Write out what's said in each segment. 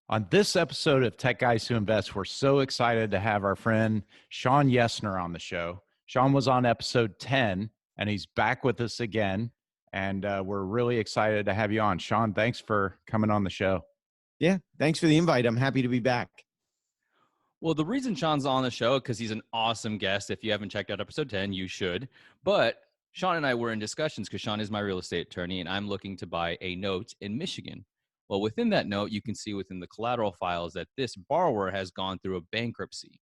On this episode of Tech Guys Who Invest, we're so excited to have our friend Shawn Yesner on the show. Shawn was on episode 10, and he's back with us again. And we're really excited to have you on. Shawn, thanks for coming on the show. Yeah, thanks for the invite. I'm happy to be back. Well, the reason Shawn's on the show, because he's an awesome guest. If you haven't checked out episode 10, you should. But Shawn and I were in discussions because Shawn is my real estate attorney, and I'm looking to buy a note in Michigan. Well, within that note, you can see within the collateral files that this borrower has gone through a bankruptcy.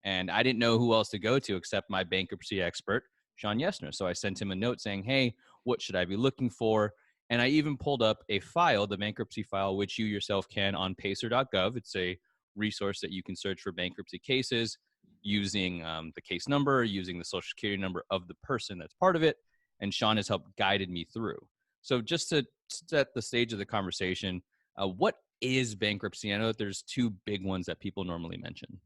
And I didn't know who else to go to except my bankruptcy expert, Shawn Yesner. So I sent him a note saying, hey, what should I be looking for? And I even pulled up a file, the bankruptcy file, which you yourself can on pacer.gov. It's a resource that you can search for bankruptcy cases using the case number, using the social security number of the person that's part of it. And Shawn has helped guided me through. So just to set the stage of the conversation, what is bankruptcy? I know that there's two big ones that people normally mention.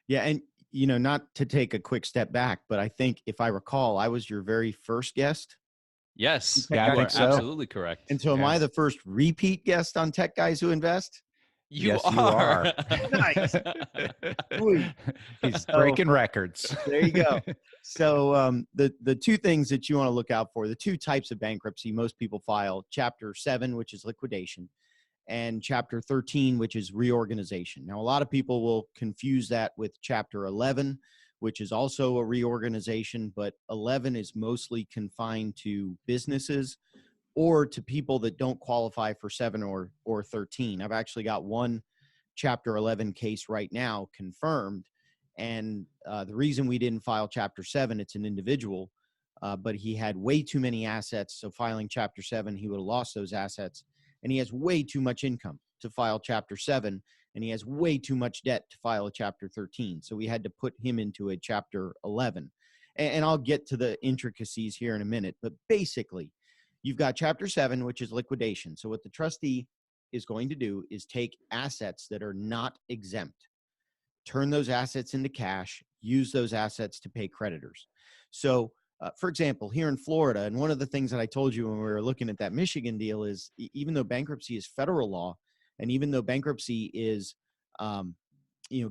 Yeah, and not to take a quick step back, but I think if I recall, I was your very first guest. Yes, Yeah, you I are think so. absolutely correct. And so am I the first repeat guest on Tech Guys Who Invest? You Yes, are. you are. Nice. He's breaking records. There you go. So the two things that you want to look out for, the two types of bankruptcy most people file, Chapter 7, which is liquidation, and Chapter 13, which is reorganization. Now, a lot of people will confuse that with Chapter 11, which is also a reorganization, but 11 is mostly confined to businesses or to people that don't qualify for 7 or 13. I've actually got one Chapter 11 case right now confirmed. And the reason we didn't file Chapter 7, it's an individual, but he had way too many assets. So filing Chapter 7, he would have lost those assets. And he has way too much income to file Chapter 7. And he has way too much debt to file a Chapter 13. So we had to put him into a Chapter 11. And I'll get to the intricacies here in a minute. But basically, you've got Chapter 7, which is liquidation. So what the trustee is going to do is take assets that are not exempt, turn those assets into cash, use those assets to pay creditors. So, for example, here in Florida, and one of the things that I told you when we were looking at that Michigan deal is even though bankruptcy is federal law, and even though bankruptcy is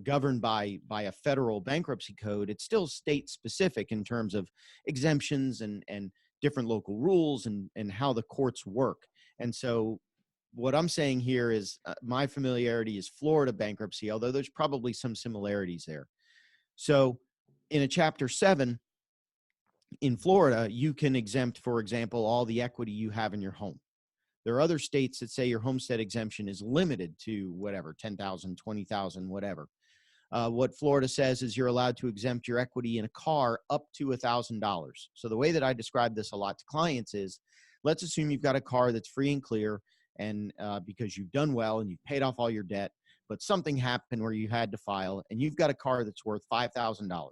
governed by a federal bankruptcy code, it's still state specific in terms of exemptions and different local rules and how the courts work. And so what I'm saying here is my familiarity is Florida bankruptcy, although there's probably some similarities there. So in a Chapter 7 in Florida, you can exempt, for example, all the equity you have in your home. There are other states that say your homestead exemption is limited to whatever, 10,000, 20,000, whatever. What Florida says is you're allowed to exempt your equity in a car up to $1,000. So the way that I describe this a lot to clients is, let's assume you've got a car that's free and clear, and because you've done well and you've paid off all your debt, but something happened where you had to file, and you've got a car that's worth $5,000.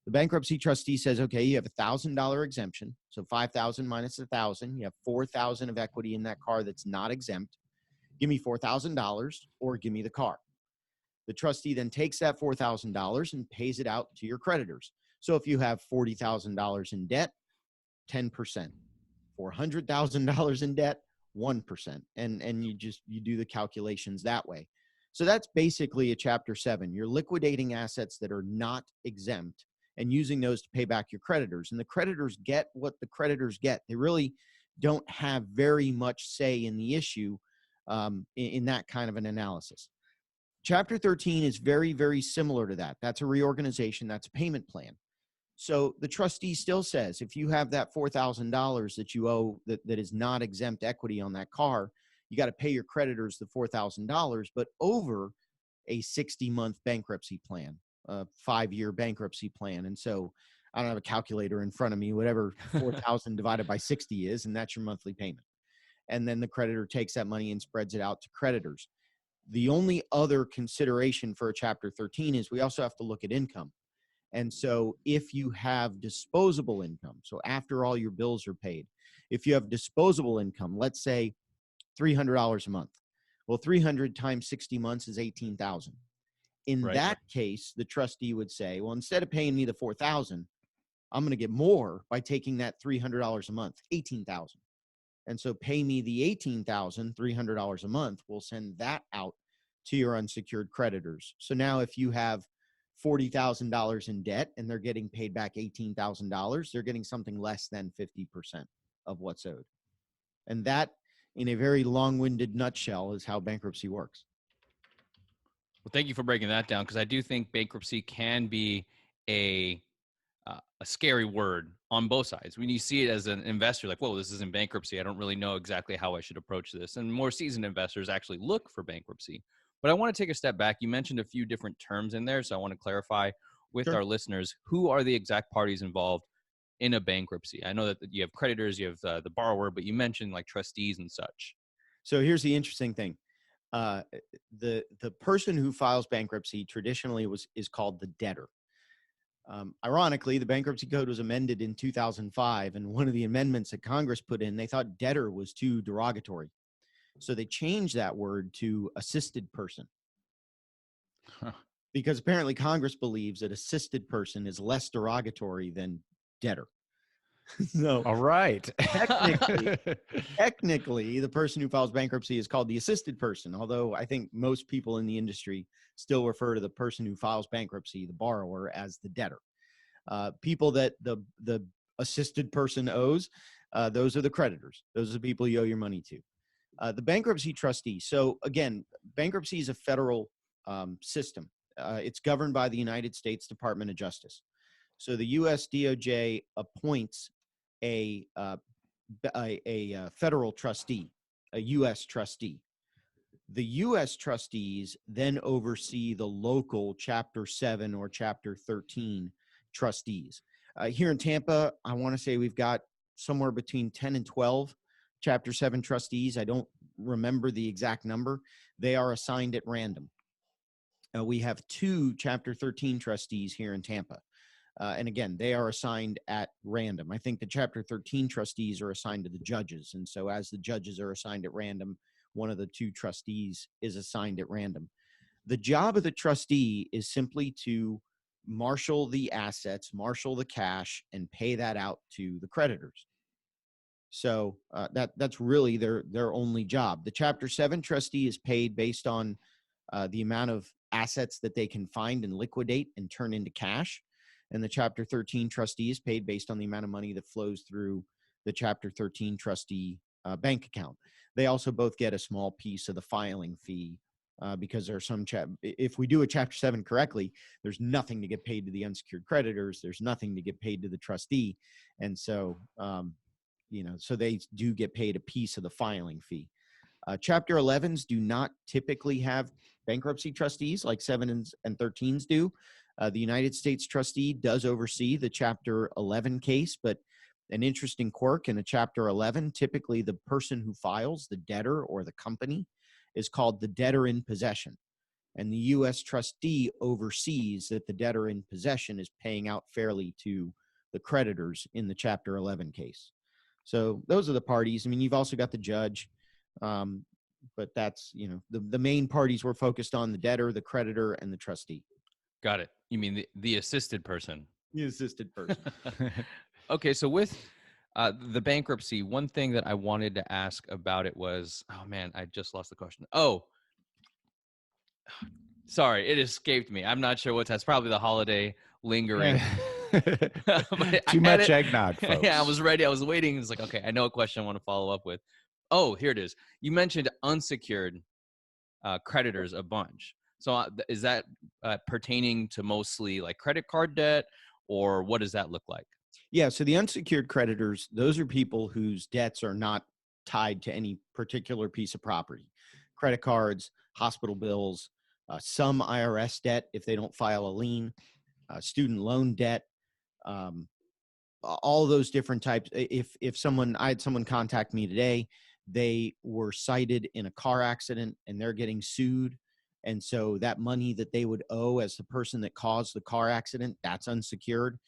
The bankruptcy trustee says, okay, you have a $1,000 exemption. So 5,000 minus 1,000, you have 4,000 of equity in that car that's not exempt. Give me $4,000 or give me the car. The trustee then takes that $4,000 and pays it out to your creditors. So if you have $40,000 in debt, 10%. $400,000 in debt, 1%. And you do the calculations that way. So that's basically a Chapter 7. You're liquidating assets that are not exempt and using those to pay back your creditors. And the creditors get what the creditors get. They really don't have very much say in the issue in that kind of an analysis. Chapter 13 is very, very similar to that. That's a reorganization. That's a payment plan. So the trustee still says, if you have that $4,000 that you owe that is not exempt equity on that car, you got to pay your creditors the $4,000, but over a 60-month bankruptcy plan, a 5-year bankruptcy plan. And so I don't have a calculator in front of me, whatever 4,000 divided by 60 is, and that's your monthly payment. And then the creditor takes that money and spreads it out to creditors. The only other consideration for a Chapter 13 is we also have to look at income. And so if you have disposable income, so after all your bills are paid, if you have disposable income, let's say $300 a month. Well, 300 times 60 months is 18,000. In that case, the trustee would say, well, instead of paying me the 4,000, I'm going to get more by taking that $300 a month, 18,000. And so pay me the $18,300 a month. We'll send that out to your unsecured creditors. So now if you have $40,000 in debt and they're getting paid back $18,000, they're getting something less than 50% of what's owed. And that, in a very long-winded nutshell, is how bankruptcy works. Well, thank you for breaking that down, because I do think bankruptcy can be a scary word on both sides. When you see it as an investor, like, whoa, this isn't bankruptcy. I don't really know exactly how I should approach this. And more seasoned investors actually look for bankruptcy. But I want to take a step back. You mentioned a few different terms in there, so I want to clarify with our listeners, who are the exact parties involved in a bankruptcy? I know that you have creditors, you have the borrower, but you mentioned like trustees and such. So here's the interesting thing. The person who files bankruptcy traditionally is called the debtor. Ironically, the bankruptcy code was amended in 2005, and one of the amendments that Congress put in, they thought debtor was too derogatory. So they changed that word to assisted person. Because apparently Congress believes that assisted person is less derogatory than debtor. So all right. technically, the person who files bankruptcy is called the assisted person, although I think most people in the industry still refer to the person who files bankruptcy, the borrower, as the debtor. People that the assisted person owes, those are the creditors. Those are the people you owe your money to. The bankruptcy trustee. So again, bankruptcy is a federal system. It's governed by the United States Department of Justice. So the U.S. DOJ appoints a federal trustee, a U.S. trustee. The U.S. trustees then oversee the local Chapter 7 or Chapter 13 trustees. Here in Tampa, I want to say we've got somewhere between 10 and 12 Chapter 7 trustees. I don't remember the exact number. They are assigned at random. We have 2 Chapter 13 trustees here in Tampa. And again, they are assigned at random. I think the Chapter 13 trustees are assigned to the judges. And so as the judges are assigned at random, one of the 2 trustees is assigned at random. The job of the trustee is simply to marshal the assets, marshal the cash, and pay that out to the creditors. So that's really their only job. The Chapter 7 trustee is paid based on the amount of assets that they can find and liquidate and turn into cash. And the Chapter 13 trustee is paid based on the amount of money that flows through the Chapter 13 trustee bank account. They also both get a small piece of the filing fee because there are some if we do a Chapter 7 correctly, there's nothing to get paid to the unsecured creditors. There's nothing to get paid to the trustee. And so, so they do get paid a piece of the filing fee. Chapter 11s do not typically have bankruptcy trustees like 7s and 13s do. The United States trustee does oversee the Chapter 11 case, but an interesting quirk in a Chapter 11, typically the person who files, the debtor or the company, is called the debtor in possession. And the U.S. trustee oversees that the debtor in possession is paying out fairly to the creditors in the Chapter 11 case. So those are the parties. I mean, you've also got the judge, but that's, the main parties we're focused on: the debtor, the creditor, and the trustee. Got it. You mean the assisted person? The assisted person. Okay, so with the bankruptcy, one thing that I wanted to ask about it was, oh man, I just lost the question. Oh, sorry, it escaped me. I'm not sure what's that's probably the holiday lingering. Too much eggnog, folks. Yeah, I was ready. I was waiting. It's like, okay, I know a question I want to follow up with. Oh, here it is. You mentioned unsecured creditors a bunch. So is that pertaining to mostly like credit card debt, or what does that look like? Yeah, so the unsecured creditors, those are people whose debts are not tied to any particular piece of property. Credit cards, hospital bills, some IRS debt if they don't file a lien, student loan debt, all those different types. I had someone contact me today, they were cited in a car accident and they're getting sued. And so that money that they would owe as the person that caused the car accident, that's unsecured.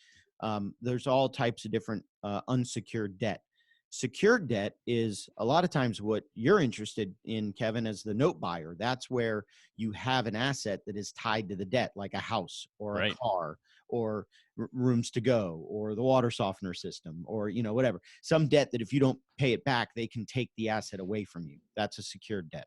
There's all types of different unsecured debt. Secured debt is a lot of times what you're interested in, Kevin, as the note buyer. That's where you have an asset that is tied to the debt, like a house or a car or rooms to go or the water softener system or, whatever. Some debt that if you don't pay it back, they can take the asset away from you. That's a secured debt.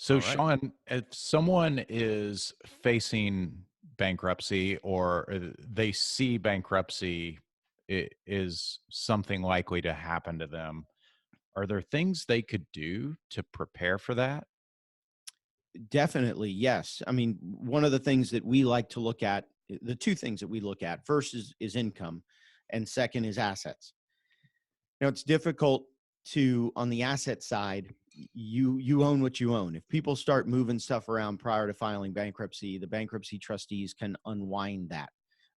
So, All right. Shawn, if someone is facing bankruptcy or they see bankruptcy is something likely to happen to them, are there things they could do to prepare for that? Definitely, yes. I mean, one of the things that we like to look at, the two things that we look at, first is income, and second is assets. Now, it's difficult to on the asset side. You own what you own. If people start moving stuff around prior to filing bankruptcy, the bankruptcy trustees can unwind that,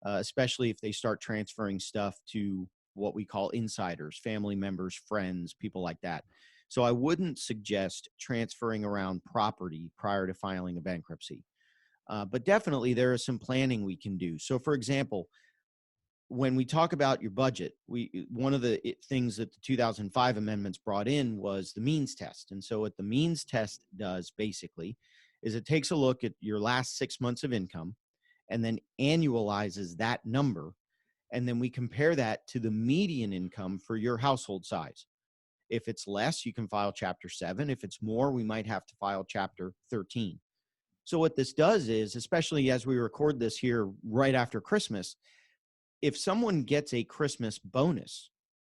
especially if they start transferring stuff to what we call insiders, family members, friends, people like that. So I wouldn't suggest transferring around property prior to filing a bankruptcy. But definitely there is some planning we can do. So, for example, when we talk about your budget, one of the things that the 2005 amendments brought in was the means test. And so what the means test does basically is it takes a look at your last 6 months of income and then annualizes that number. And then we compare that to the median income for your household size. If it's less, you can file Chapter 7. If it's more, we might have to file Chapter 13. So what this does is, especially as we record this here right after Christmas, if someone gets a Christmas bonus,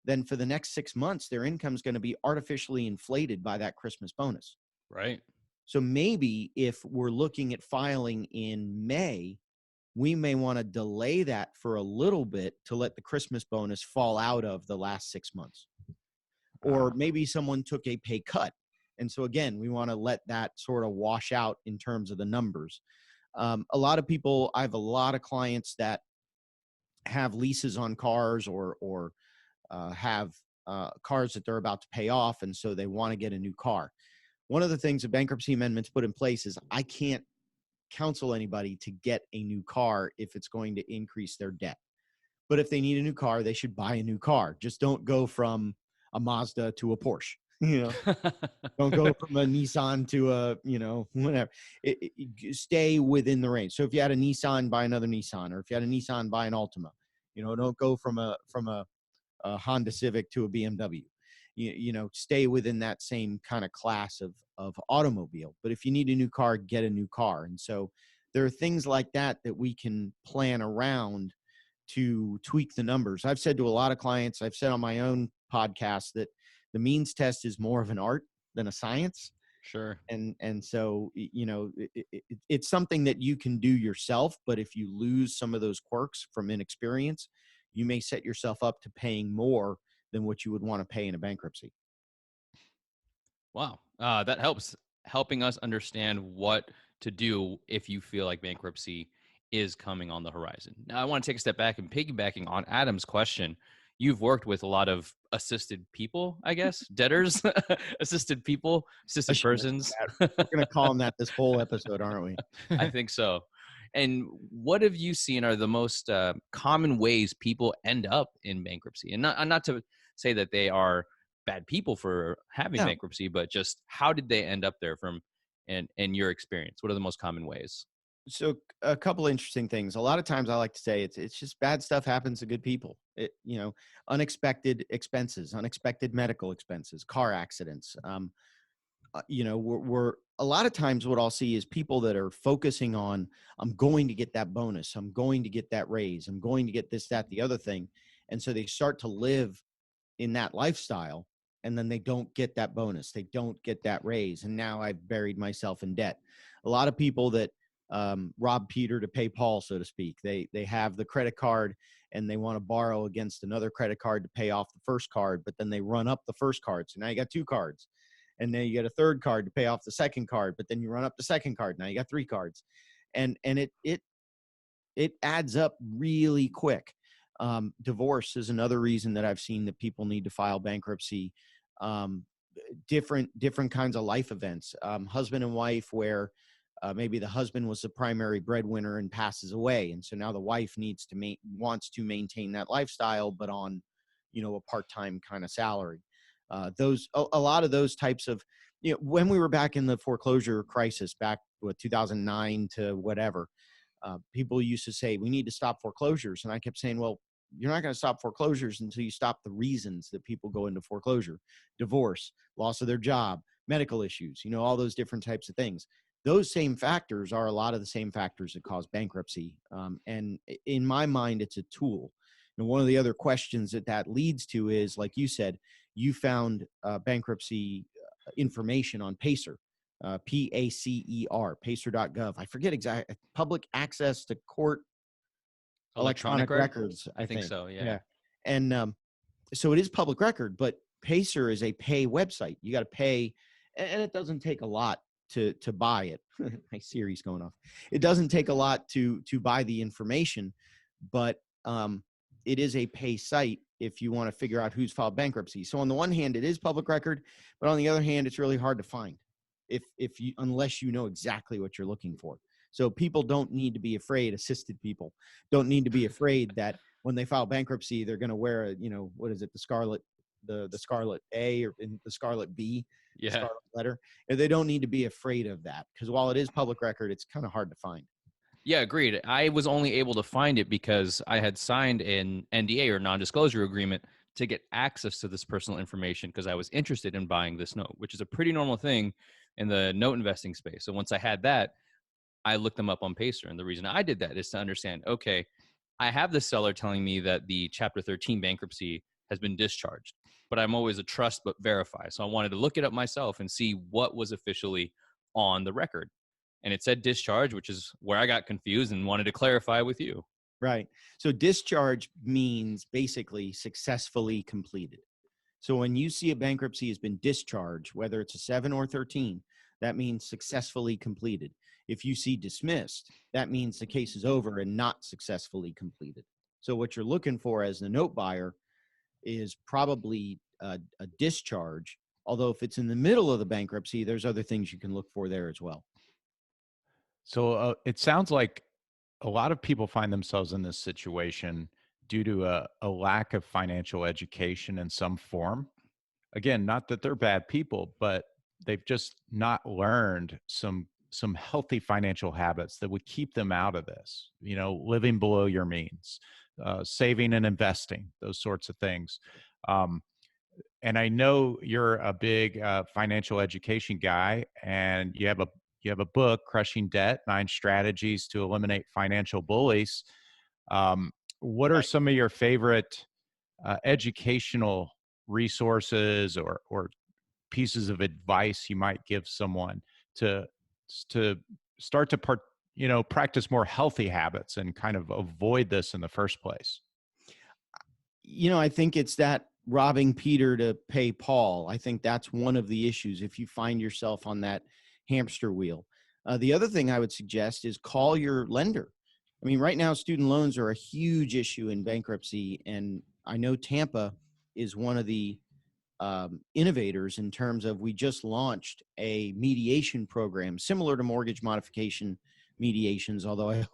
then for the next 6 months, their income is going to be artificially inflated by that Christmas bonus. Right. So maybe if we're looking at filing in May, we may want to delay that for a little bit to let the Christmas bonus fall out of the last 6 months. Or Ah, maybe someone took a pay cut. And so again, we want to let that sort of wash out in terms of the numbers. A lot of people, I have a lot of clients that have leases on cars or have cars that they're about to pay off, and so they want to get a new car. One of the things the bankruptcy amendments put in place is I can't counsel anybody to get a new car if it's going to increase their debt. But if they need a new car, they should buy a new car. Just don't go from a Mazda to a Porsche. Don't go from a Nissan to a, whatever. Stay within the range. So if you had a Nissan, buy another Nissan, or if you had a Nissan, buy an Altima. Don't go from a Honda Civic to a BMW. Stay within that same kind of class of automobile. But if you need a new car, get a new car. And so there are things like that that we can plan around to tweak the numbers. I've said to a lot of clients, I've said on my own podcast that the means test is more of an art than a science. Sure. And so it's something that you can do yourself, but if you lose some of those quirks from inexperience, you may set yourself up to paying more than what you would want to pay in a bankruptcy. Wow. That helping us understand what to do if you feel like bankruptcy is coming on the horizon. Now, I want to take a step back and piggybacking on Adam's question. You've worked with a lot of assisted people, I guess, debtors, assisted people, I assisted shouldn't have persons. said that. We're going to call them that this whole episode, aren't we? I think so. And what have you seen are the most common ways people end up in bankruptcy? And not to say that they are bad people for having No. bankruptcy, but just how did they end up there from in your experience? What are the most common ways? So a couple of interesting things. A lot of times I like to say it's just bad stuff happens to good people. Unexpected expenses, unexpected medical expenses, car accidents. We're a lot of times what I'll see is people that are focusing on, I'm going to get that bonus, I'm going to get that raise, I'm going to get this, that, the other thing. And so they start to live in that lifestyle, and then they don't get that bonus, they don't get that raise, and now I've buried myself in debt. A lot of people that rob Peter to pay Paul, so to speak. They have the credit card and they want to borrow against another credit card to pay off the first card, but then they run up the first card, so now you got two cards. And then you get a third card to pay off the second card, but then you run up the second card, now you got three cards. And it adds up really quick. Divorce is another reason that I've seen that people need to file bankruptcy. Different kinds of life events. Husband and wife, where maybe the husband was the primary breadwinner and passes away, and so now the wife wants to maintain that lifestyle, but on a part-time kind of salary. A lot of those types of, when we were back in the foreclosure crisis back 2009 to whatever, people used to say, we need to stop foreclosures. And I kept saying, well, you're not going to stop foreclosures until you stop the reasons that people go into foreclosure: divorce, loss of their job, medical issues, all those different types of things. Those same factors are a lot of the same factors that cause bankruptcy. And in my mind, it's a tool. And one of the other questions that leads to is, like you said, you found bankruptcy information on Pacer, PACER, pacer.gov. I forget exactly, public access to court electronic records, I think. So, yeah. And so it is public record, but Pacer is a pay website. You got to pay, and it doesn't take a lot to buy it. My Siri's going off. It doesn't take a lot to buy the information, but it is a pay site if you want to figure out who's filed bankruptcy. So on the one hand, it is public record, but on the other hand, it's really hard to find unless you know exactly what you're looking for. So people don't need to be afraid. Assisted people don't need to be afraid that when they file bankruptcy, they're going to wear what is it? The scarlet A or the scarlet B, scarlet letter. And they don't need to be afraid of that, because while it is public record, it's kind of hard to find. Yeah, agreed. I was only able to find it because I had signed an NDA or non-disclosure agreement to get access to this personal information because I was interested in buying this note, which is a pretty normal thing in the note investing space. So once I had that, I looked them up on Pacer. And the reason I did that is to understand, okay, I have the seller telling me that the Chapter 13 bankruptcy has been discharged, but I'm always a trust but verify. So I wanted to look it up myself and see what was officially on the record. And it said discharge, which is where I got confused and wanted to clarify with you. Right. So discharge means basically successfully completed. So when you see a bankruptcy has been discharged, whether it's a 7 or 13, that means successfully completed. If you see dismissed, that means the case is over and not successfully completed. So what you're looking for as the note buyer is probably a discharge. Although if it's in the middle of the bankruptcy, there's other things you can look for there as well. So it sounds like a lot of people find themselves in this situation due to a lack of financial education in some form. Again, not that they're bad people, but they've just not learned some healthy financial habits that would keep them out of this. Living below your means, saving and investing, those sorts of things. And I know you're a big financial education guy, and you have a book, Crushing Debt: 9 Strategies to Eliminate Financial Bullies. What are some of your favorite educational resources or pieces of advice you might give someone to start to practice more healthy habits and kind of avoid this in the first place? I think it's that robbing Peter to pay Paul. I think that's one of the issues if you find yourself on that hamster wheel. The other thing I would suggest is call your lender. I mean, right now, student loans are a huge issue in bankruptcy. And I know Tampa is one of the innovators in terms of, we just launched a mediation program similar to mortgage modification mediations, although I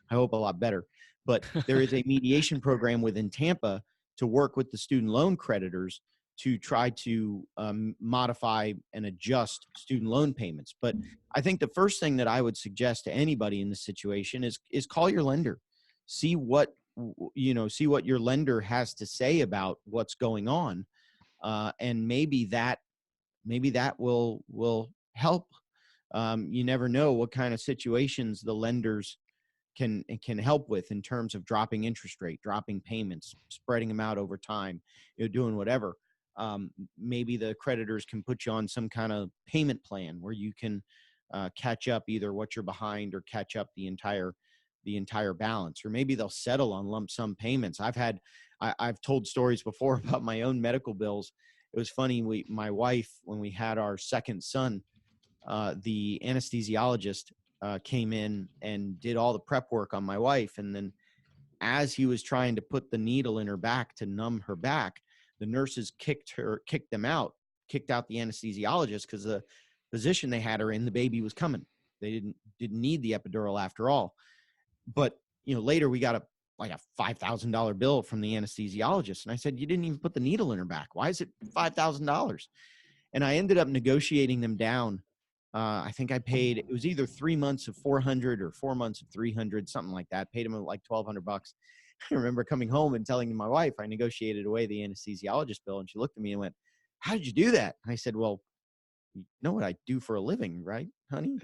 hope a lot better. But there is a mediation program within Tampa to work with the student loan creditors to try to modify and adjust student loan payments. But I think the first thing that I would suggest to anybody in this situation is call your lender, see what your lender has to say about what's going on, and maybe that will help. You never know what kind of situations the lenders can help with in terms of dropping interest rate, dropping payments, spreading them out over time, doing whatever. Maybe the creditors can put you on some kind of payment plan where you can catch up either what you're behind or catch up the entire balance, or maybe they'll settle on lump sum payments. I've told stories before about my own medical bills. It was funny. My wife, when we had our second son, the anesthesiologist came in and did all the prep work on my wife. And then as he was trying to put the needle in her back to numb her back, the nurses kicked out the anesthesiologist, because the position they had her in, the baby was coming. They didn't need the epidural after all. But later we got a $5,000 bill from the anesthesiologist. And I said, you didn't even put the needle in her back. Why is it $5,000? And I ended up negotiating them down. I think I paid, it was either 3 months of $400 or 4 months of $300, something like that. Paid him like $1,200. I remember coming home and telling my wife I negotiated away the anesthesiologist bill, and she looked at me and went, "How did you do that?" And I said, "Well, you know what I do for a living, right, honey?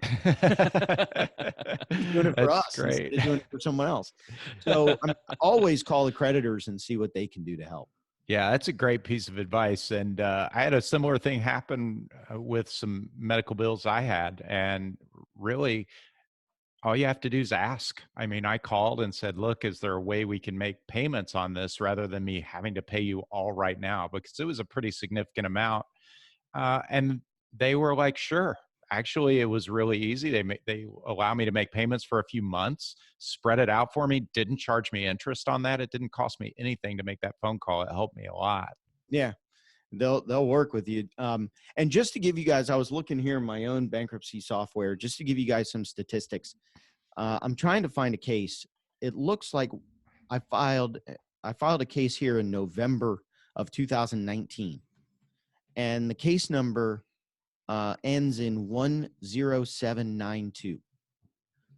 He's doing it for That's us instead great. of doing it for someone else. So I always call the creditors and see what they can do to help. Yeah, that's a great piece of advice. And I had a similar thing happen with some medical bills I had. And really, all you have to do is ask. I mean, I called and said, look, is there a way we can make payments on this rather than me having to pay you all right now? Because it was a pretty significant amount. And they were like, sure. Actually, it was really easy. They allow me to make payments for a few months, spread it out for me, didn't charge me interest on that. It didn't cost me anything to make that phone call. It helped me a lot. Yeah, they'll work with you. And just to give you guys, I was looking here in my own bankruptcy software, just to give you guys some statistics. I'm trying to find a case. It looks like I filed a case here in November of 2019, and the case number ends in 10792.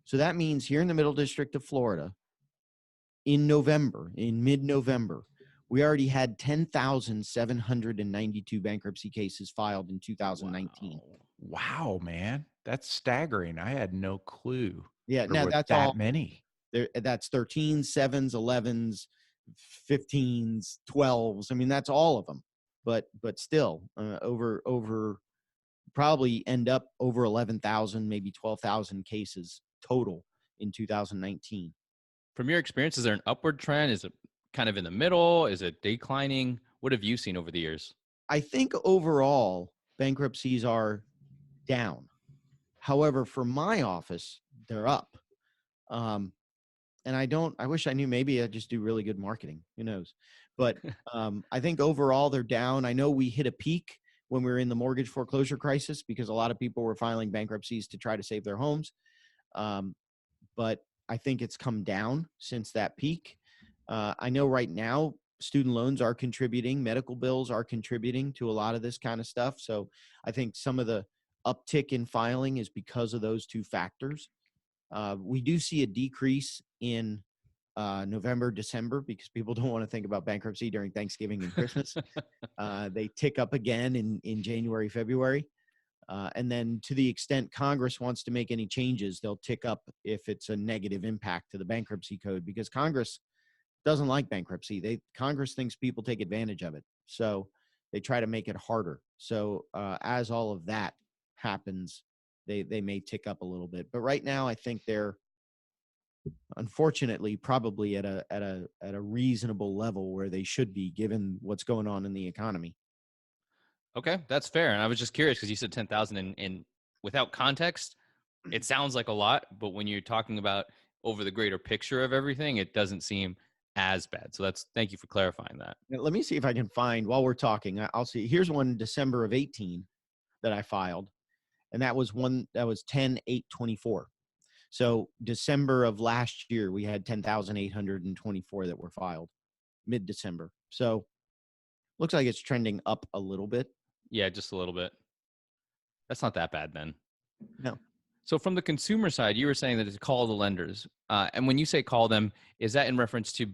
So that means here in the Middle District of Florida, in mid-November, we already had 10,792 bankruptcy cases filed in 2019. Wow, man. That's staggering. I had no clue Yeah, there now were that's that all. many. That's 13s, 7s, 11s, 15s, 12s. I mean, that's all of them. But still, over probably end up over 11,000, maybe 12,000 cases total in 2019. From your experience, is there an upward trend? Is it kind of in the middle? Is it declining? What have you seen over the years? I think overall bankruptcies are down. However, for my office, they're up. And I wish I knew, maybe I just do really good marketing. Who knows? But I think overall they're down. I know we hit a peak when we were in the mortgage foreclosure crisis because a lot of people were filing bankruptcies to try to save their homes. But I think it's come down since that peak. I know right now student loans are contributing, medical bills are contributing to a lot of this kind of stuff. So I think some of the uptick in filing is because of those two factors. We do see a decrease in November, December, because people don't want to think about bankruptcy during Thanksgiving and Christmas. They tick up again in January, February. And then to the extent Congress wants to make any changes, they'll tick up if it's a negative impact to the bankruptcy code, because Congress doesn't like bankruptcy. Congress thinks people take advantage of it. So they try to make it harder. So as all of that happens, they may tick up a little bit. But right now, I think they're unfortunately probably at a reasonable level where they should be, given what's going on in the economy. Okay, that's fair. And I was just curious because you said 10,000 and without context, it sounds like a lot, but when you're talking about over the greater picture of everything, it doesn't seem as bad. So thank you for clarifying that. Now, let me see if I can find, while we're talking, I'll see. Here's one December of 18 that I filed, and that was 10/8/24. So December of last year, we had 10,824 that were filed mid-December. So looks like it's trending up a little bit. Yeah, just a little bit. That's not that bad then. No. So from the consumer side, you were saying that it's call the lenders. And when you say call them, is that in reference to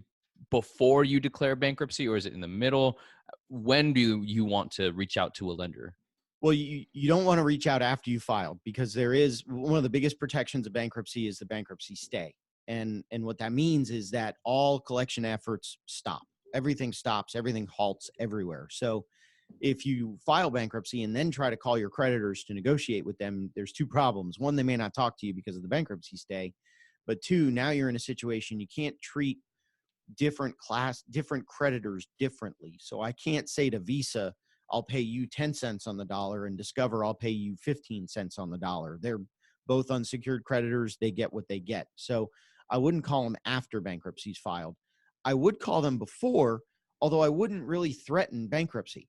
before you declare bankruptcy, or is it in the middle? When do you want to reach out to a lender? Well, you don't want to reach out after you filed, because there is one of the biggest protections of bankruptcy is the bankruptcy stay. And what that means is that all collection efforts stop. Everything stops, everything halts everywhere. So if you file bankruptcy and then try to call your creditors to negotiate with them, there's two problems. One, they may not talk to you because of the bankruptcy stay. But two, now you're in a situation you can't treat different creditors differently. So I can't say to Visa, I'll pay you 10 cents on the dollar, and Discover, I'll pay you 15 cents on the dollar. They're both unsecured creditors. They get what they get. So I wouldn't call them after bankruptcy's filed. I would call them before, although I wouldn't really threaten bankruptcy.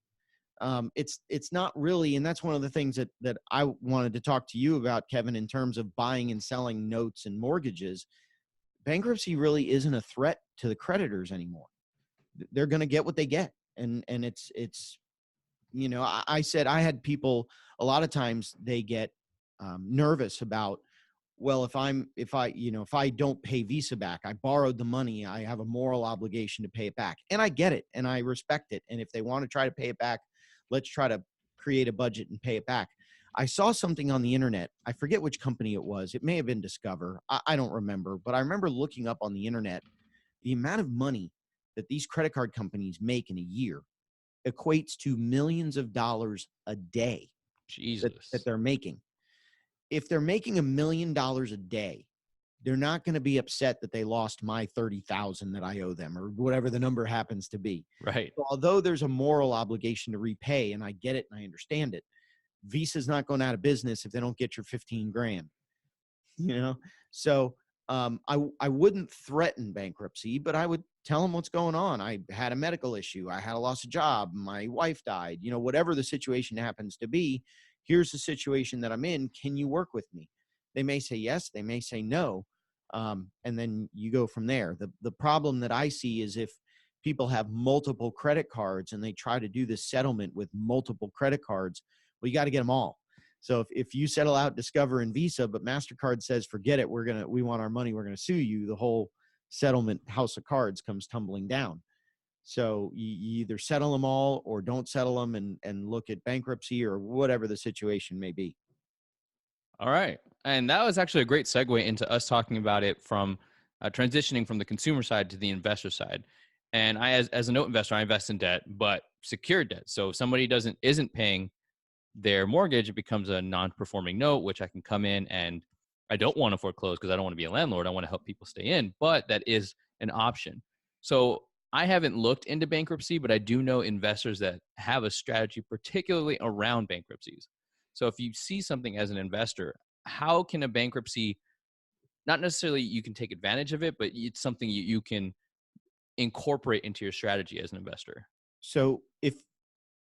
It's not really, and that's one of the things that I wanted to talk to you about, Kevin, in terms of buying and selling notes and mortgages. Bankruptcy really isn't a threat to the creditors anymore. They're going to get what they get. And it's, I said, I had people, a lot of times they get nervous about, well, if I don't pay Visa back, I borrowed the money, I have a moral obligation to pay it back. And I get it. And I respect it. And if they want to try to pay it back, let's try to create a budget and pay it back. I saw something on the internet. I forget which company it was. It may have been Discover. I don't remember, but I remember looking up on the internet the amount of money that these credit card companies make in a year equates to millions of dollars a day that Jesus. they're making. If they're making $1 million a day, they're not going to be upset that they lost my 30,000 that I owe them or whatever the number happens to be. Right. So although there's a moral obligation to repay, and I get it and I understand it, Visa's not going out of business if they don't get your 15 grand, you know? So I wouldn't threaten bankruptcy, but I would tell them what's going on. I had a medical issue. I had a loss of job. My wife died, whatever the situation happens to be. Here's the situation that I'm in. Can you work with me? They may say yes. They may say no. And then you go from there. The problem that I see is if people have multiple credit cards and they try to do this settlement with multiple credit cards, well, you got to get them all. So if you settle out Discover and Visa, but MasterCard says, forget it, we want our money, we're going to sue you, the whole settlement house of cards comes tumbling down. So you either settle them all or don't settle them and look at bankruptcy or whatever the situation may be. All right. And that was actually a great segue into us talking about it from transitioning from the consumer side to the investor side. And I, as a note investor, I invest in debt, but secured debt. So if somebody isn't paying their mortgage, it becomes a non-performing note, which I can come in and I don't want to foreclose because I don't want to be a landlord. I want to help people stay in, but that is an option. So I haven't looked into bankruptcy, but I do know investors that have a strategy, particularly around bankruptcies. So if you see something as an investor, how can a bankruptcy, not necessarily you can take advantage of it, but it's something you can incorporate into your strategy as an investor? So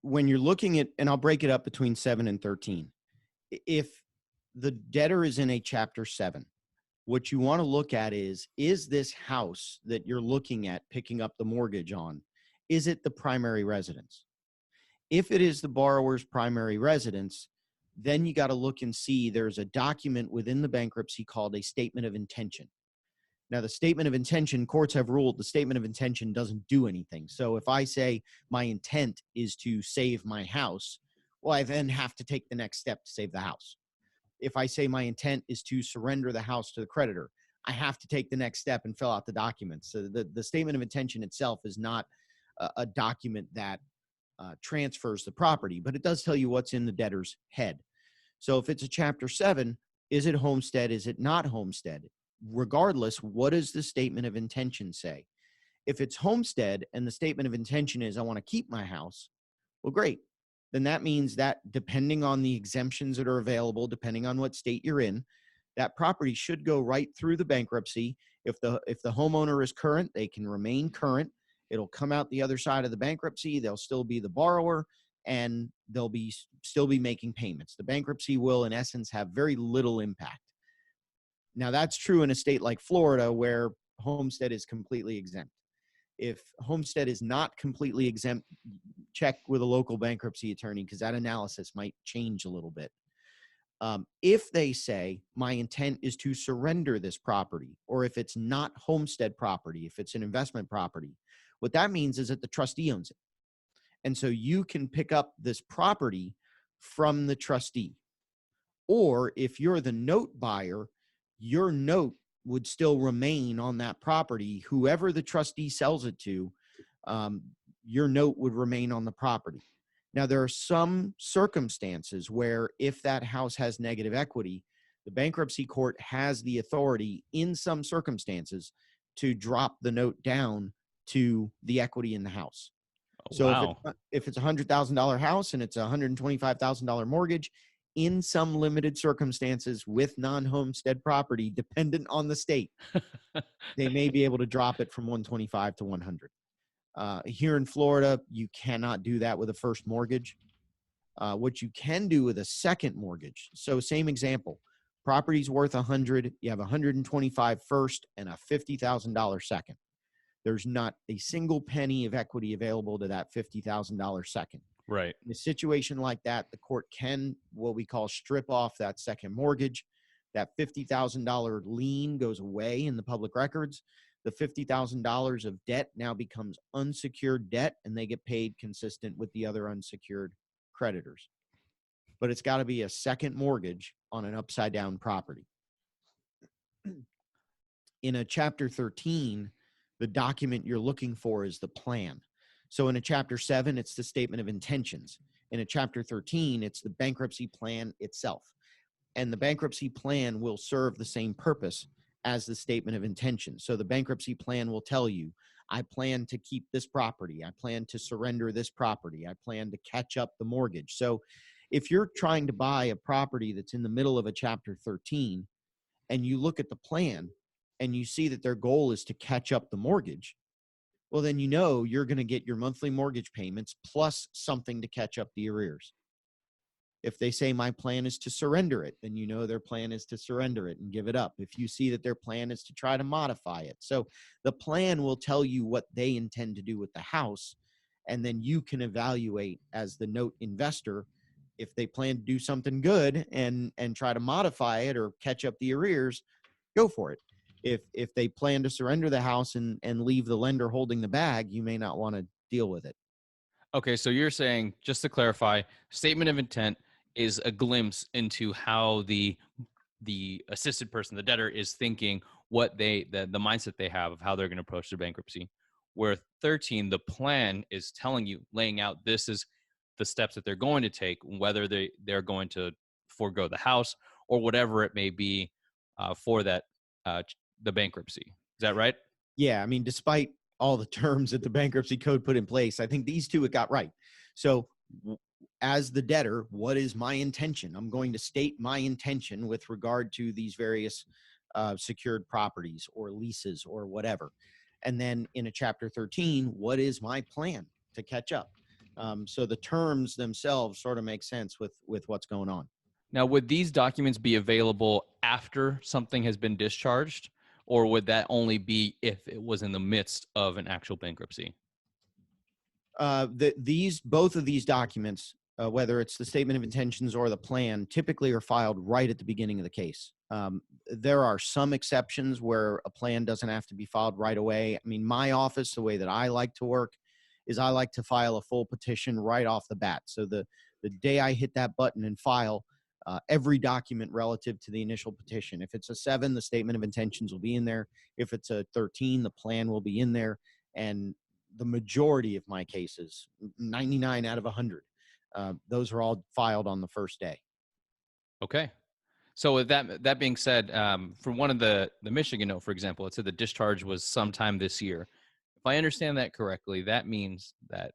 when you're looking at, and I'll break it up between 7 and 13, if the debtor is in a Chapter 7, what you want to look at is this house that you're looking at picking up the mortgage on, is it the primary residence? If it is the borrower's primary residence, then you got to look and see there's a document within the bankruptcy called a statement of intention. Now, the statement of intention, courts have ruled the statement of intention doesn't do anything. So if I say my intent is to save my house, well, I then have to take the next step to save the house. If I say my intent is to surrender the house to the creditor, I have to take the next step and fill out the documents. So the statement of intention itself is not a document that transfers the property, but it does tell you what's in the debtor's head. So if it's a Chapter 7, is it homestead? Is it not homestead? Regardless, what does the statement of intention say? If it's homestead and the statement of intention is I want to keep my house, well, great. Then that means that depending on the exemptions that are available, depending on what state you're in, that property should go right through the bankruptcy. If the homeowner is current, they can remain current. It'll come out the other side of the bankruptcy. They'll still be the borrower and they'll still be making payments. The bankruptcy will, in essence, have very little impact. Now, that's true in a state like Florida where homestead is completely exempt. If homestead is not completely exempt, check with a local bankruptcy attorney because that analysis might change a little bit. If they say my intent is to surrender this property, or if it's not homestead property, if it's an investment property, what that means is that the trustee owns it. And so you can pick up this property from the trustee. Or if you're the note buyer, your note would still remain on that property. Whoever the trustee sells it to, your note would remain on the property. Now, there are some circumstances where if that house has negative equity, the bankruptcy court has the authority in some circumstances to drop the note down to the equity in the house. Oh, So wow. if it's a $100,000 house and it's a $125,000 mortgage, in some limited circumstances with non-homestead property, dependent on the state, they may be able to drop it from 125 to 100. Here in Florida, you cannot do that with a first mortgage. What you can do with a second mortgage. So same example, property's worth 100, you have 125 first and a $50,000 second. There's not a single penny of equity available to that $50,000 second. Right. In a situation like that, the court can, what we call, strip off that second mortgage. That $50,000 lien goes away in the public records. The $50,000 of debt now becomes unsecured debt, and they get paid consistent with the other unsecured creditors. but it's got to be a second mortgage on an upside down property. In a Chapter 13, the document you're looking for is the plan. So in a Chapter 7, it's the statement of intentions. In a Chapter 13, it's the bankruptcy plan itself. And the bankruptcy plan will serve the same purpose as the statement of intention. So the bankruptcy plan will tell you, I plan to keep this property. I plan to surrender this property. I plan to catch up the mortgage. So if you're trying to buy a property that's in the middle of a Chapter 13 and you look at the plan and you see that their goal is to catch up the mortgage, well, then you know you're going to get your monthly mortgage payments plus something to catch up the arrears. If they say my plan is to surrender it, then you know their plan is to surrender it and give it up. If you see that their plan is to try to modify it. So the plan will tell you what they intend to do with the house, and then you can evaluate as the note investor if they plan to do something good and try to modify it or catch up the arrears, go for it. If they plan to surrender the house and leave the lender holding the bag, you may not want to deal with it. Okay, so you're saying, just to clarify, statement of intent is a glimpse into how the assisted person, the debtor, is thinking, what the mindset they have of how they're going to approach their bankruptcy. Where 13, the plan is telling you, laying out, this is the steps that they're going to take, whether they're going to forego the house or whatever it may be for that the bankruptcy. Is that right? Yeah, I mean, despite all the terms that the bankruptcy code put in place, I think these two it got right. So as the debtor, what is my intention? I'm going to state my intention with regard to these various secured properties or leases or whatever. And then in a Chapter 13, what is my plan to catch up? So the terms themselves sort of make sense with what's going on. Now, would these documents be available after something has been discharged, or would that only be if it was in the midst of an actual bankruptcy? Both of these documents, whether it's the statement of intentions or the plan, typically are filed right at the beginning of the case. There are some exceptions where a plan doesn't have to be filed right away. I mean, my office, the way that I like to work is I like to file a full petition right off the bat. So the day I hit that button and file, every document relative to the initial petition. If it's a 7, the statement of intentions will be in there. If it's a 13, the plan will be in there. And the majority of my cases, 99 out of 100, those are all filed on the first day. Okay. So with that being said, for one of the Michigan note, for example, it said the discharge was sometime this year. If I understand that correctly, that means that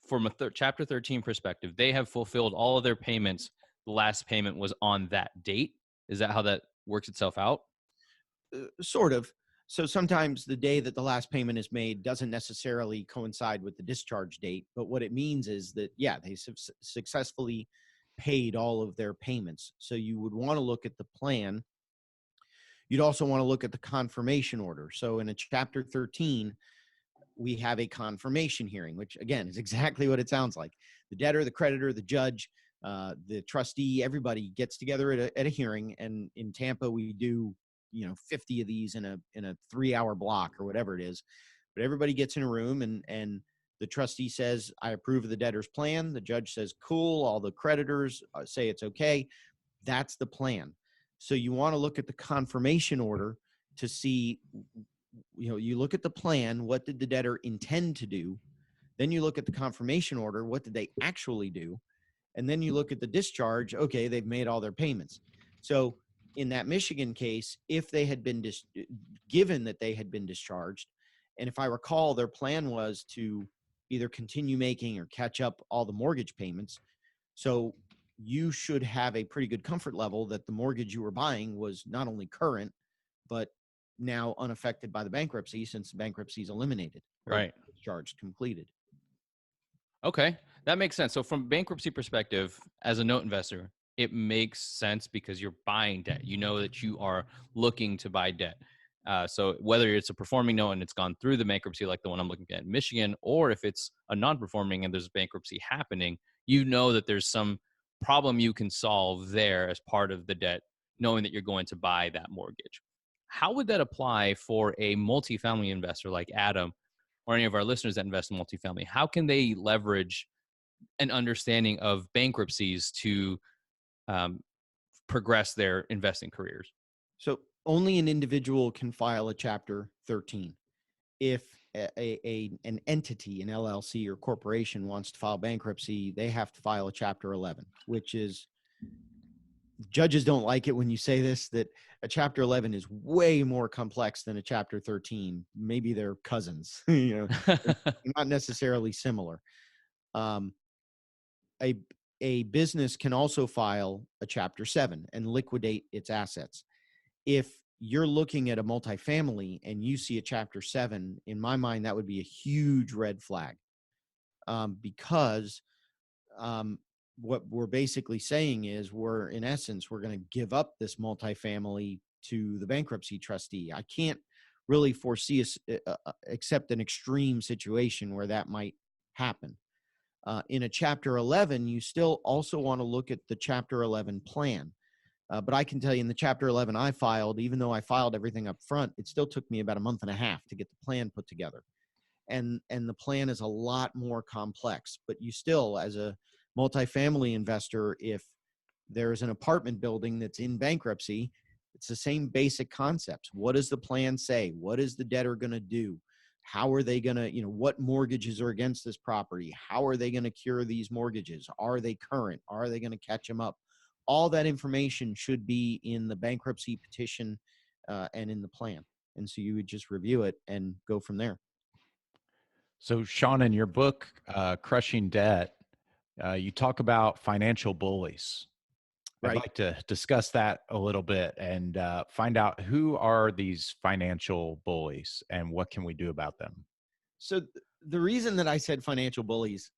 from a Chapter 13 perspective, they have fulfilled all of their payments. The last payment was on that date. Is that how that works itself out? Sort of. So sometimes the day that the last payment is made doesn't necessarily coincide with the discharge date. But what it means is that, yeah, they successfully paid all of their payments. So you would want to look at the plan. You'd also want to look at the confirmation order. So in a Chapter 13, we have a confirmation hearing, which again is exactly what it sounds like. The debtor, the creditor, the judge, the trustee, everybody gets together at a hearing. And in Tampa, we do 50 of these in a 3-hour block or whatever it is. But everybody gets in a room and the trustee says, I approve of the debtor's plan. The judge says, cool. All the creditors say it's okay. That's the plan. So you want to look at the confirmation order to see, you look at the plan. What did the debtor intend to do? Then you look at the confirmation order. What did they actually do? And then you look at the discharge. Okay, they've made all their payments. So in that Michigan case, if they had been given that they had been discharged, and if I recall, their plan was to either continue making or catch up all the mortgage payments. So you should have a pretty good comfort level that the mortgage you were buying was not only current, but now unaffected by the bankruptcy, since the bankruptcy is eliminated. Right. Discharge completed. Okay, that makes sense. So from bankruptcy perspective, as a note investor, it makes sense because you're buying debt. You know that you are looking to buy debt. So whether it's a performing note and it's gone through the bankruptcy, like the one I'm looking at in Michigan, or if it's a non-performing and there's bankruptcy happening, you know that there's some problem you can solve there as part of the debt, knowing that you're going to buy that mortgage. How would that apply for a multifamily investor like Adam or any of our listeners that invest in multifamily? How can they leverage an understanding of bankruptcies to um, progress their investing careers? So only an individual can file a Chapter 13. If an entity, an LLC or corporation wants to file bankruptcy, they have to file a Chapter 11, which is, judges don't like it when you say this, that a Chapter 11 is way more complex than a Chapter 13. Maybe they're cousins, they're not necessarily similar. Um, a a business can also file a Chapter 7 and liquidate its assets. If you're looking at a multifamily and you see a Chapter 7, in my mind, that would be a huge red flag, because what we're basically saying is in essence, we're going to give up this multifamily to the bankruptcy trustee. I can't really foresee except an extreme situation where that might happen. In a Chapter 11, you still also want to look at the Chapter 11 plan. But I can tell you, in the Chapter 11 I filed, even though I filed everything up front, it still took me about a month and a half to get the plan put together. And the plan is a lot more complex. But you still, as a multifamily investor, if there's an apartment building that's in bankruptcy, it's the same basic concepts. What does the plan say? What is the debtor going to do? How are they going to, what mortgages are against this property? How are they going to cure these mortgages? Are they current? Are they going to catch them up? All that information should be in the bankruptcy petition and in the plan. And so you would just review it and go from there. So, Shawn, in your book, Crushing Debt, you talk about financial bullies. I'd Right. like to discuss that a little bit and find out who are these financial bullies and what can we do about them? So the reason that I said financial bullies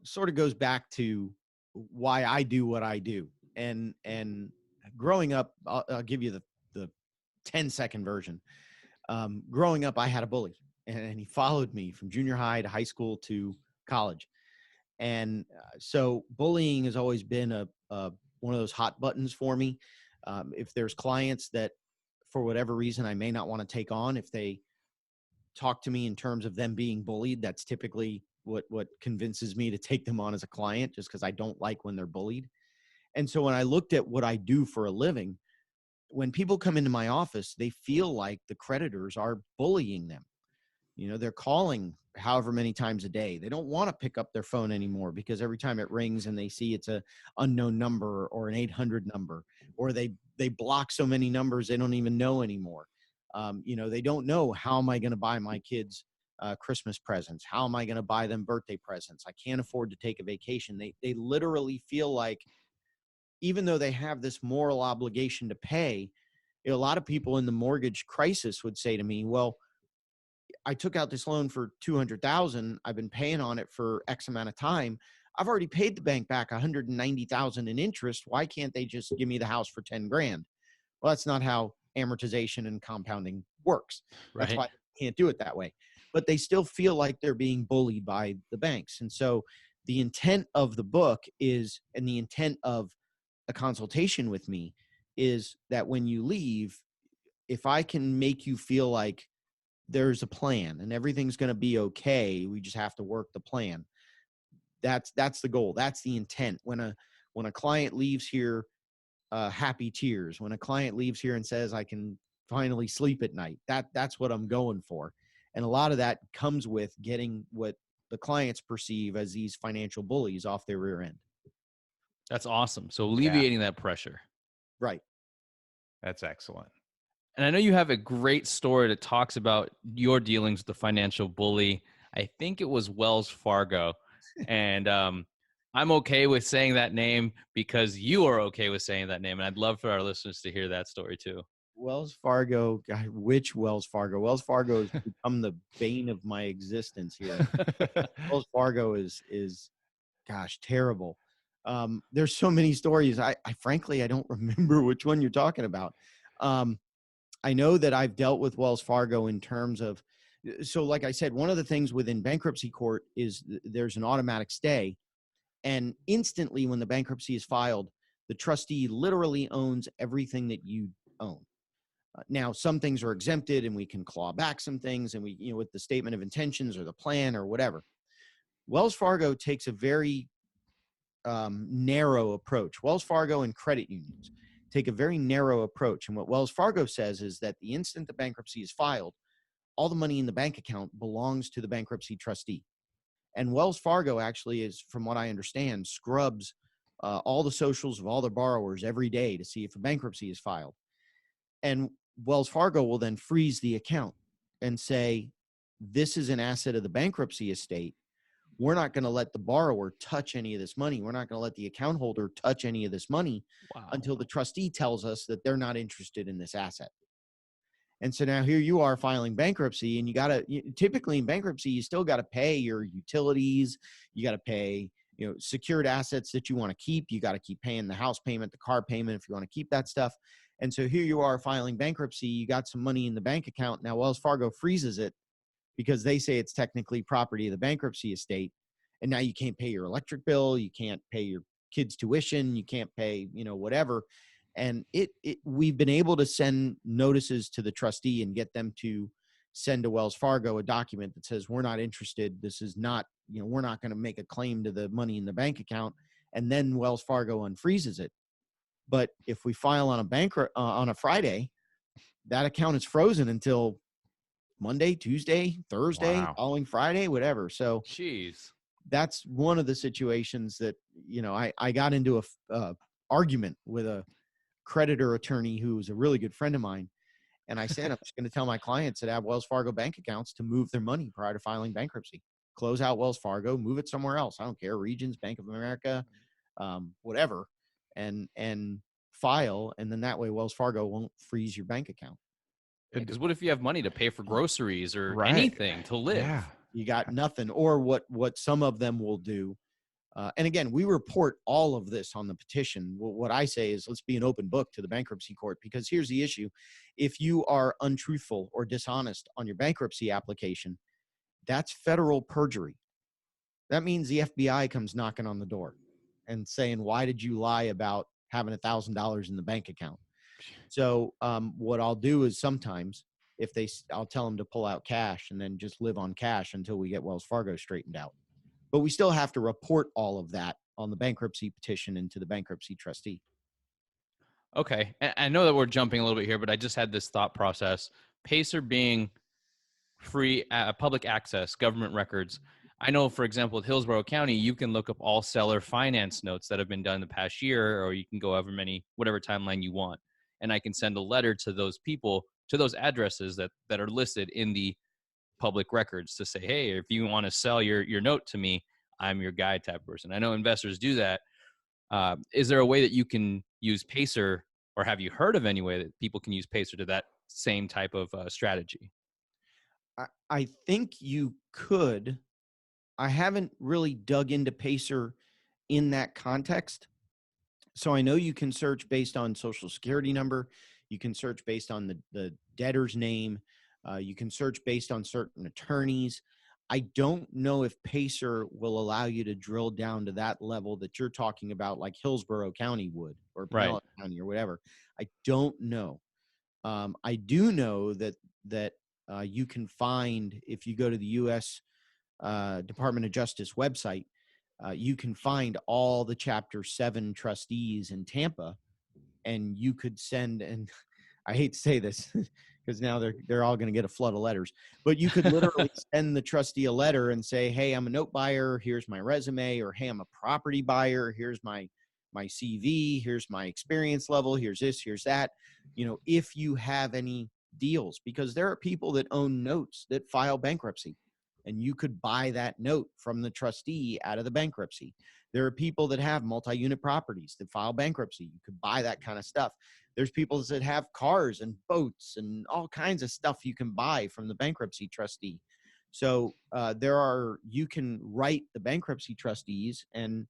sort of goes back to why I do what I do. And growing up, I'll give you the 10-second version. Growing up, I had a bully, and he followed me from junior high to high school to college. And so bullying has always been one of those hot buttons for me. If there's clients that, for whatever reason, I may not want to take on, if they talk to me in terms of them being bullied, that's typically what convinces me to take them on as a client, just because I don't like when they're bullied. And so when I looked at what I do for a living, when people come into my office, they feel like the creditors are bullying them. They're calling however many times a day. They don't want to pick up their phone anymore because every time it rings and they see it's a unknown number or an 800 number, or they block so many numbers they don't even know anymore. They don't know, how am I going to buy my kids Christmas presents? How am I going to buy them birthday presents? I can't afford to take a vacation. They literally feel like, even though they have this moral obligation to pay, a lot of people in the mortgage crisis would say to me, well, I took out this loan for $200,000. I've been paying on it for X amount of time. I've already paid the bank back $190,000 in interest. Why can't they just give me the house for 10 grand? Well, that's not how amortization and compounding works. That's Right. why they can't do it that way. But they still feel like they're being bullied by the banks. And so the intent of the book is, and the intent of a consultation with me, is that when you leave, if I can make you feel like there's a plan and everything's going to be okay, we just have to work the plan. That's the goal. That's the intent. When a client leaves here, happy tears. When a client leaves here and says, I can finally sleep at night, that's what I'm going for. And a lot of that comes with getting what the clients perceive as these financial bullies off their rear end. That's awesome. So alleviating that pressure. Right. That's excellent. And I know you have a great story that talks about your dealings with the financial bully. I think it was Wells Fargo. And I'm okay with saying that name because you are okay with saying that name. And I'd love for our listeners to hear that story too. Wells Fargo, God, which Wells Fargo? Wells Fargo has become the bane of my existence here. Wells Fargo is gosh, terrible. There's so many stories. I frankly, I don't remember which one you're talking about. I know that I've dealt with Wells Fargo in terms of, so like I said, one of the things within bankruptcy court is there's an automatic stay. And instantly when the bankruptcy is filed, the trustee literally owns everything that you own. Now, some things are exempted and we can claw back some things, and we, with the statement of intentions or the plan or whatever. Wells Fargo takes a very narrow approach. Wells Fargo and credit unions take a very narrow approach. And what Wells Fargo says is that the instant the bankruptcy is filed, all the money in the bank account belongs to the bankruptcy trustee. And Wells Fargo actually is, from what I understand, scrubs all the socials of all their borrowers every day to see if a bankruptcy is filed. And Wells Fargo will then freeze the account and say, this is an asset of the bankruptcy estate. We're not going to let the borrower touch any of this money. We're not going to let the account holder touch any of this money until the trustee tells us that they're not interested in this asset. And so now here you are filing bankruptcy, and you got to, typically in bankruptcy, you still got to pay your utilities. You got to pay, secured assets that you want to keep. You got to keep paying the house payment, the car payment, if you want to keep that stuff. And so here you are filing bankruptcy. You got some money in the bank account. Now Wells Fargo freezes it because they say it's technically property of the bankruptcy estate. And now you can't pay your electric bill. You can't pay your kids' tuition. You can't pay, whatever. And we've been able to send notices to the trustee and get them to send to Wells Fargo a document that says, we're not interested. This is not, we're not going to make a claim to the money in the bank account. And then Wells Fargo unfreezes it. But if we file on on a Friday, that account is frozen until Monday, Tuesday, Thursday, following Friday, whatever. So that's one of the situations that, I got into a argument with a creditor attorney who was a really good friend of mine. And I said, I'm just going to tell my clients that have Wells Fargo bank accounts to move their money prior to filing bankruptcy. Close out Wells Fargo, move it somewhere else. I don't care, Regions, Bank of America, whatever, and file. And then that way Wells Fargo won't freeze your bank account. Because what if you have money to pay for groceries or anything to live? Yeah. You got nothing. Or what some of them will do. And again, we report all of this on the petition. What I say is, let's be an open book to the bankruptcy court, because here's the issue. If you are untruthful or dishonest on your bankruptcy application, that's federal perjury. That means the FBI comes knocking on the door and saying, why did you lie about having $1,000 in the bank account? So what I'll do is sometimes I'll tell them to pull out cash and then just live on cash until we get Wells Fargo straightened out. But we still have to report all of that on the bankruptcy petition and to the bankruptcy trustee. Okay. And I know that we're jumping a little bit here, but I just had this thought process. Pacer being free, public access, government records. I know, for example, with Hillsborough County, you can look up all seller finance notes that have been done in the past year, or you can go whatever timeline you want. And I can send a letter to those people, to those addresses that are listed in the public records to say, hey, if you want to sell your note to me, I'm your guy type person. I know investors do that. Is there a way that you can use Pacer, or have you heard of any way that people can use Pacer to that same type of strategy? I think you could. I haven't really dug into Pacer in that context. So I know you can search based on social security number. You can search based on the debtor's name. You can search based on certain attorneys. I don't know if Pacer will allow you to drill down to that level that you're talking about, like Hillsborough County would, or Pinellas County or whatever. I don't know. I do know that you can find, if you go to the U.S. Department of Justice website, you can find all the Chapter 7 trustees in Tampa, and you could send, and I hate to say this because now they're all going to get a flood of letters, but you could literally send the trustee a letter and say, hey, I'm a note buyer, here's my resume, or hey, I'm a property buyer, here's my CV, here's my experience level, here's this, here's that. If you have any deals, because there are people that own notes that file bankruptcy, and you could buy that note from the trustee out of the bankruptcy. There are people that have multi-unit properties that file bankruptcy. You could buy that kind of stuff. There's people that have cars and boats and all kinds of stuff you can buy from the bankruptcy trustee. So you can write the bankruptcy trustees and,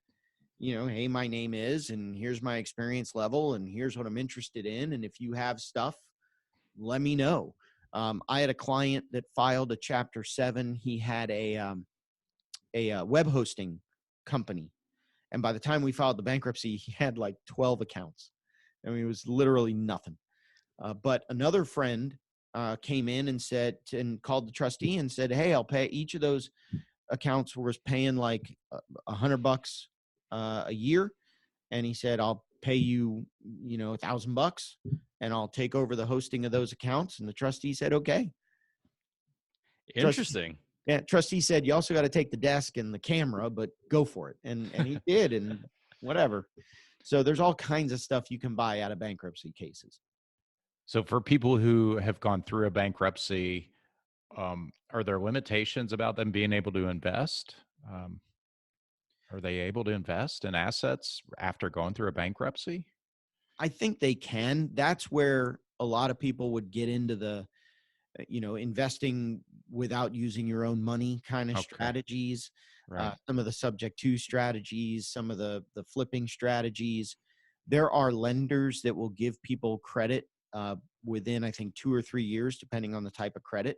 hey, my name is, and here's my experience level, and here's what I'm interested in. And if you have stuff, let me know. I had a client that filed a Chapter 7. He had a web hosting company. And by the time we filed the bankruptcy, he had like 12 accounts. I mean, it was literally nothing. But another friend came in and called the trustee and said, hey, I'll pay each of those accounts was paying like $100 a year. And he said, I'll pay you, $1,000 and I'll take over the hosting of those accounts. And the trustee said, okay. Interesting. Trustee said, you also got to take the desk and the camera, but go for it. And he did, and whatever. So there's all kinds of stuff you can buy out of bankruptcy cases. So for people who have gone through a bankruptcy, are there limitations about them being able to invest? Are they able to invest in assets after going through a bankruptcy? I think they can. That's where a lot of people would get into the, investing without using your own money kind of Okay. strategies. Right. Some of the subject to strategies, some of the flipping strategies. There are lenders that will give people credit within, I think, 2 or 3 years, depending on the type of credit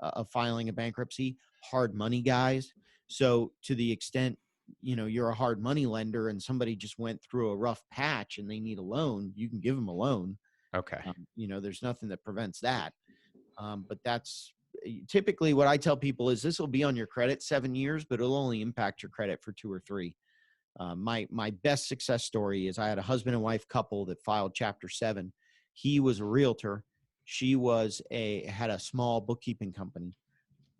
of filing a bankruptcy. Hard money guys. So to the extent, you're a hard money lender and somebody just went through a rough patch and they need a loan, you can give them a loan. Okay. There's nothing that prevents that. But that's typically what I tell people is this will be on your credit 7 years, but it'll only impact your credit for 2 or 3. My best success story is I had a husband and wife couple that filed Chapter 7. He was a realtor. She had a small bookkeeping company.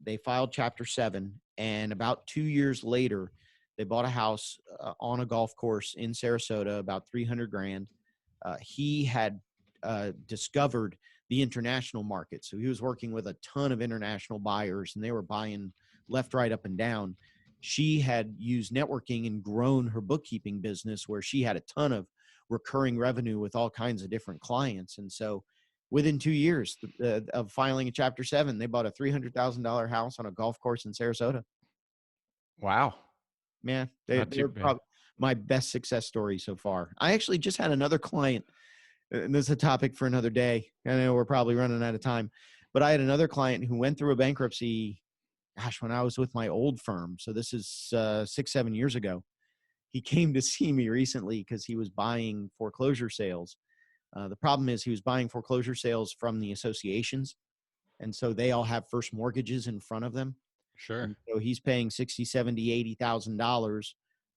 They filed Chapter 7, and about 2 years later, they bought a house on a golf course in Sarasota, about 300 grand. He had discovered the international market. So he was working with a ton of international buyers, and they were buying left, right, up, and down. She had used networking and grown her bookkeeping business where she had a ton of recurring revenue with all kinds of different clients. And so within 2 years of filing a Chapter 7, they bought a $300,000 house on a golf course in Sarasota. Wow. Man, Not too they're bad. probably my best success story so far. I actually just had another client, and this is a topic for another day. I know we're probably running out of time, but I had another client who went through a bankruptcy, when I was with my old firm. So this is 6-7 years ago. He came to see me recently because he was buying foreclosure sales. The problem is he was buying foreclosure sales from the associations. And so they all have first mortgages in front of them. Sure. And so he's paying $60,000, $70,000, $80,000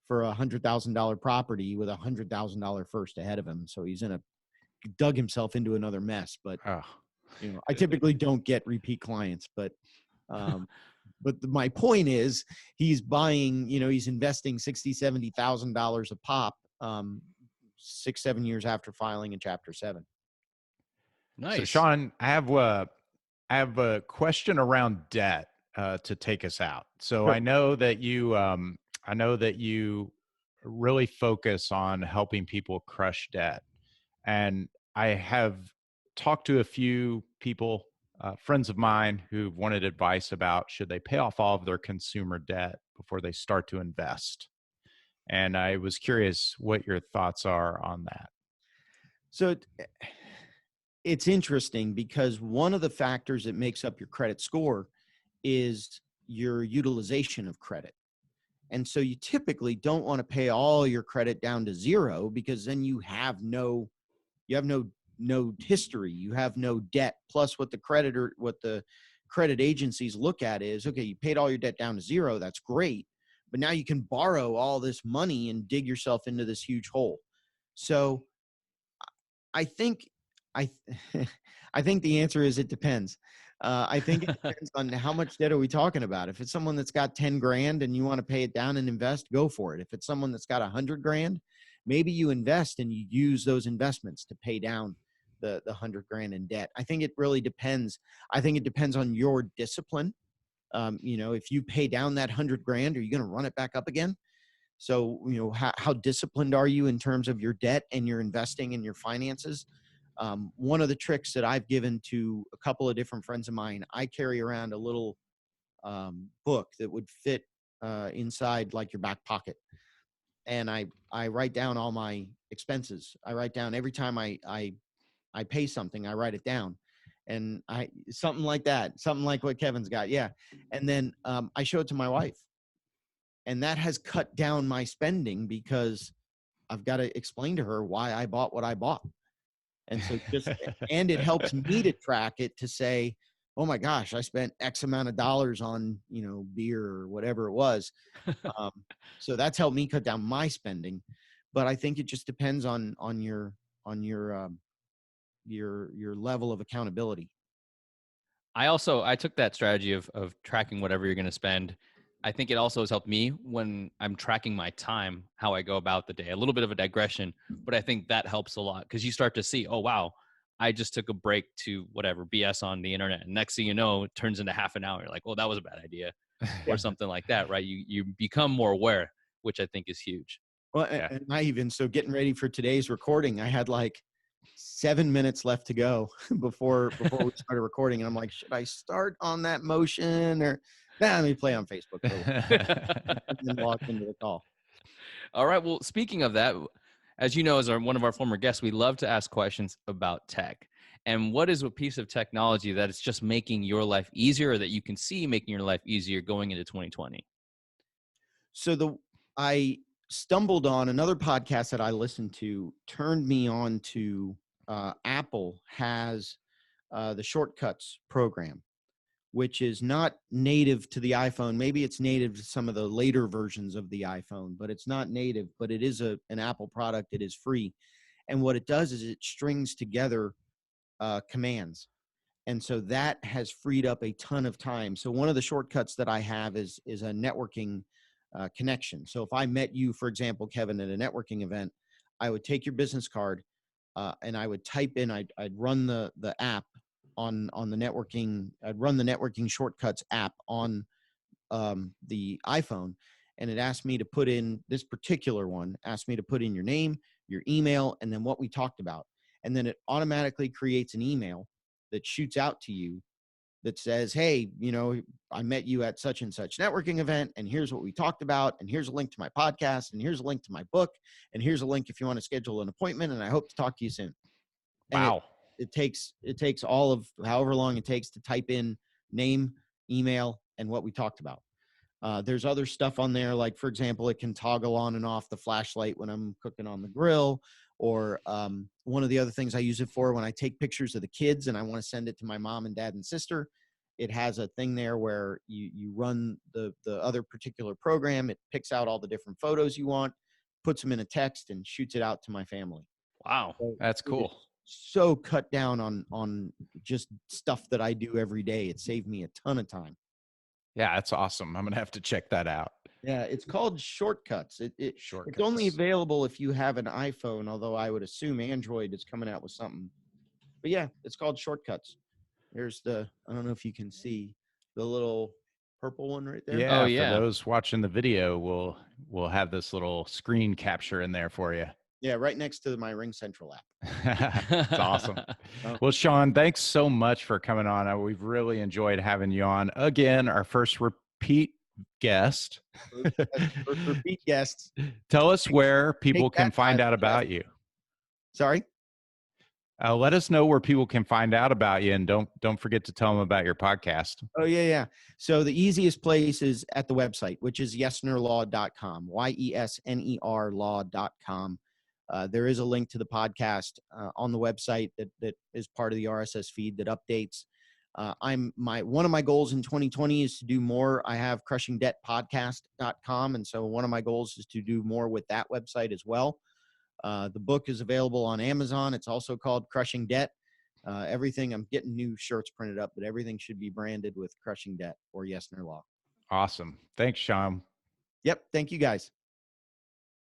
for a $100,000 property with $100,000 first ahead of him. So he's dug himself into another mess. But Oh. I typically don't get repeat clients, but my point is he's buying, he's investing $60,000, $70,000 a pop 6-7 years after filing in Chapter 7. Nice. So Shawn, I have a question around debt to take us out. So Sure. I know that you really focus on helping people crush debt, and I have talked to a few people, friends of mine, who've wanted advice about should they pay off all of their consumer debt before they start to invest. And I was curious what your thoughts are on that. So it's interesting because one of the factors that makes up your credit score is your utilization of credit. And so you typically don't want to pay all your credit down to zero because then you have no history, you have no debt. Plus what the credit agencies look at is, okay, you paid all your debt down to zero. That's great. But now you can borrow all this money and dig yourself into this huge hole. So I think I think the answer is it depends. I think it depends on how much debt are we talking about. If it's someone that's got 10 grand and you want to pay it down and invest, go for it. If it's someone that's got 100 grand, maybe you invest and you use those investments to pay down the 100 grand in debt. I think it really depends. I think it depends on your discipline. If you pay down that 100 grand, are you going to run it back up again? So, how disciplined are you in terms of your debt and your investing and your finances? One of the tricks that I've given to a couple of different friends of mine, I carry around a little book that would fit inside like your back pocket. And I write down all my expenses. I write down every time I pay something, I write it down. And something like that, something like what Kevin's got. Yeah. And then I show it to my wife. And that has cut down my spending because I've got to explain to her why I bought what I bought. And so and it helps me to track it to say, oh my gosh, I spent X amount of dollars on, beer or whatever it was. Um, so that's helped me cut down my spending. But I think it just depends on your level of accountability. I took that strategy of tracking whatever you're going to spend. I think it also has helped me when I'm tracking my time, how I go about the day. A little bit of a digression, but I think that helps a lot because you start to see, oh wow, I just took a break to whatever BS on the internet, and next thing you know, it turns into half an hour. You're like, oh, that was a bad idea, or something like that, right? You become more aware, which I think is huge. Well, Yeah. and so getting ready for today's recording, I had like 7 minutes left to go before we started recording. And I'm like, should I start on that motion or let me play on Facebook for a little, and then log into the call. All right. Well, speaking of that, as you know, as one of our former guests, we love to ask questions about tech. And what is a piece of technology that is just making your life easier, or that you can see making your life easier going into 2020? So I stumbled on another podcast that I listened to, turned me on to Apple has the Shortcuts program, which is not native to the iPhone. Maybe it's native to some of the later versions of the iPhone, but it's not native. But it is an Apple product. It is free. And what it does is it strings together commands. And so that has freed up a ton of time. So one of the shortcuts that I have is a networking connection. So if I met you, for example, Kevin, at a networking event, I would take your business card and I would type in, I'd run the app on the networking. I'd run the networking shortcuts app on the iPhone, and it asked me to put in this particular one, asked me to put in your name, your email, and then what we talked about. And then it automatically creates an email that shoots out to you that says, hey, I met you at such and such networking event, and here's what we talked about, and here's a link to my podcast, and here's a link to my book, and here's a link if you want to schedule an appointment, and I hope to talk to you soon. And Wow. it takes all of however long it takes to type in name, email, and what we talked about. There's other stuff on there, like, for example, it can toggle on and off the flashlight when I'm cooking on the grill. Or one of the other things I use it for, when I take pictures of the kids and I want to send it to my mom and dad and sister, it has a thing there where you run the other particular program. It picks out all the different photos you want, puts them in a text, and shoots it out to my family. Wow. So That's cool. so cut down on just stuff that I do every day. It saved me a ton of time. Yeah, that's awesome. I'm going to have to check that out. Yeah, it's called Shortcuts. It's Shortcuts. only available if you have an iPhone, although I would assume Android is coming out with something. But yeah, it's called Shortcuts. There's I don't know if you can see the little purple one right there. Yeah, Oh, for yeah. those watching the video, we'll have this little screen capture in there for you. Yeah, right next to my Ring Central app. It's awesome. Oh. Well, Shawn, thanks so much for coming on. We've really enjoyed having you on. Again, our first repeat guest. First repeat guests. Tell us where people Take can that, find Tyler out about Jeff. you. Sorry? Let us know where people can find out about you, and don't forget to tell them about your podcast. Oh, yeah. So the easiest place is at the website, which is yesnerlaw.com, YESNER law.com. There is a link to the podcast on the website that is part of the RSS feed that updates. One of my goals in 2020 is to do more. I have crushingdebtpodcast.com. And so one of my goals is to do more with that website as well. The book is available on Amazon. It's also called Crushing Debt. Everything, I'm getting new shirts printed up, but everything should be branded with Crushing Debt or Yesner Law. Awesome. Thanks, Shawn. Yep. Thank you guys.